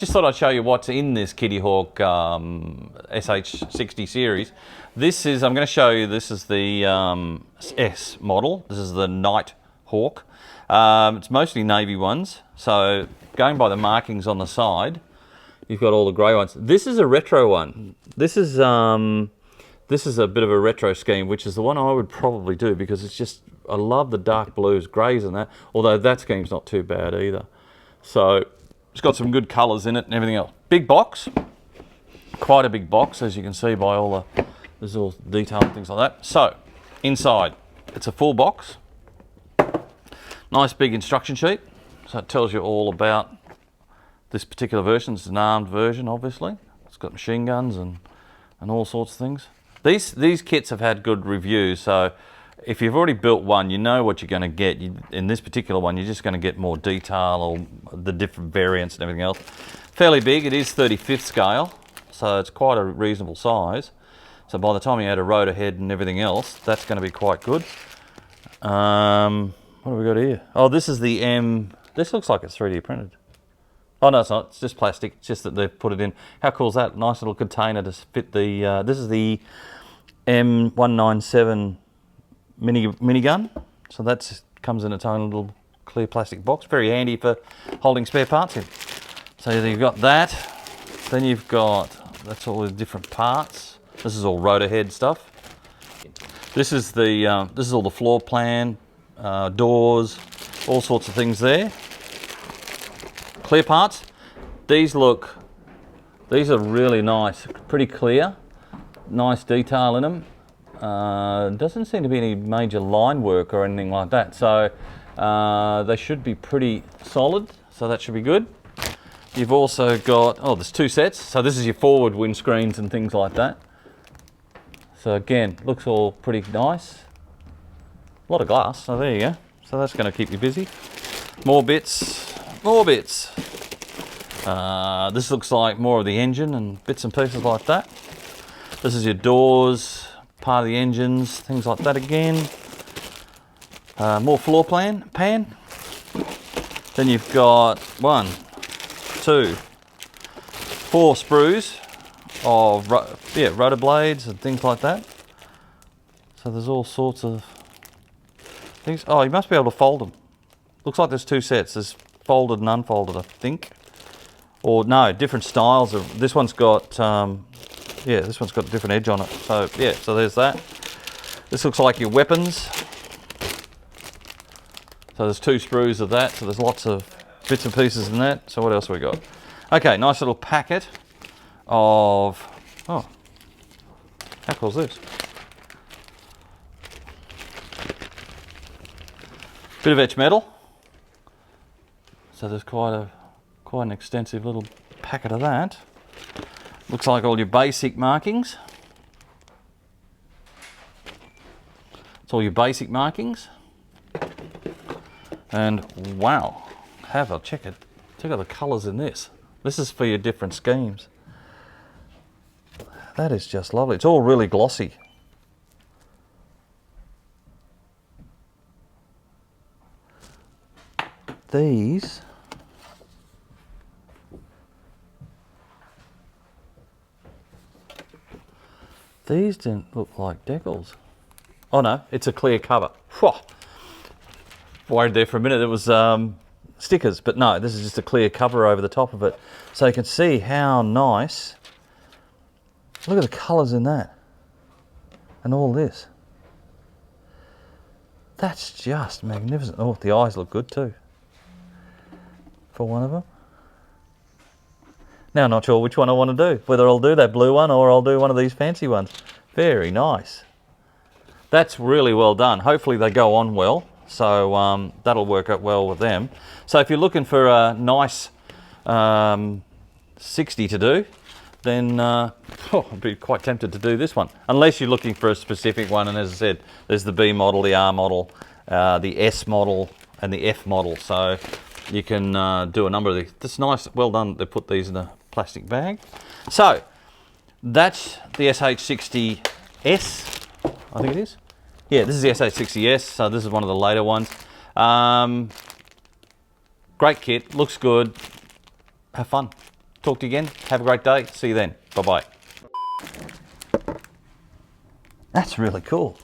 Just thought I'd show you what's in this Kitty Hawk SH60 series. This is, I'm going to show you, this is the S model. This is the Night Hawk. It's mostly navy ones. So going by the markings on the side, you've got all the grey ones. This is a retro one. This is a bit of a retro scheme, which is the one I would probably do because it's just, I love the dark blues, greys and that, although that scheme's not too bad either. So it's got some good colours in it and everything else. Big box, quite a big box, as you can see by all the, there's all detail and things like that. So inside, it's a full box, nice big instruction sheet. So it tells you all about this particular version. It's an armed version, obviously. It's got machine guns and all sorts of things. These kits have had good reviews, so if you've already built one, you know what you're going to get. In this particular one, you're just going to get more detail or the different variants and everything else. Fairly big, it is 35th scale, so it's quite a reasonable size. So by the time you add a rotor head and everything else, that's going to be quite good. What have we got here? Oh, this is the M, this looks like it's 3D printed. Oh no, it's not, it's just plastic, it's just that they've put it in. How cool is that? Nice little container to fit the, this is the M197 minigun. So that comes in its own little clear plastic box. Very handy for holding spare parts in. So you've got that. Then you've got, that's all the different parts. This is all rotor head stuff. This is all the floor plan, doors, all sorts of things there. Clear parts. These are really nice, pretty clear. Nice detail in them. Doesn't seem to be any major line work or anything like that, so they should be pretty solid, so that should be good. You've also got, oh, there's two sets, so this is your forward windscreens and things like that. So again, looks all pretty nice. A lot of glass, so there you go. So that's going to keep you busy. More bits, more bits. This looks like more of the engine and bits and pieces like that. This is your doors, part of the engines, things like that again. More floor pan. Then you've got 1, 2, 4 sprues of rotor blades and things like that. So there's all sorts of things. Oh, you must be able to fold them. Looks like there's two sets. There's folded and unfolded, I think. Or no, different styles of. This one's got. Yeah, this one's got a different edge on it. So yeah, so there's that. This looks like your weapons. So there's 2 sprues of that. So there's lots of bits and pieces in that. So what else have we got? Okay, nice little packet of, oh, how cool is this? Bit of etched metal. So there's quite an extensive little packet of that. Looks like all your basic markings. It's all your basic markings. And wow, have a check it. Check out the colours in this. This is for your different schemes. That is just lovely. It's all really glossy. These didn't look like decals. Oh no, it's a clear cover. Whew. Worried there for a minute it was stickers, but no, this is just a clear cover over the top of it. So you can see how nice. Look at the colours in that. And all this. That's just magnificent. Oh, the eyes look good too. For one of them. Now I'm not sure which one I want to do. Whether I'll do that blue one or I'll do one of these fancy ones. Very nice. That's really well done. Hopefully they go on well. So that'll work out well with them. So if you're looking for a nice 60 to do, then I'd be quite tempted to do this one. Unless you're looking for a specific one. And as I said, there's the B model, the R model, the S model and the F model. So you can do a number of these. That's nice, well done. They put these in a plastic bag. So that's the SH60S, I think it is. Yeah, this is the SH60S, so this is one of the later ones. Great kit, looks good. Have fun. Talk to you again. Have a great day. See you then. Bye-bye. That's really cool.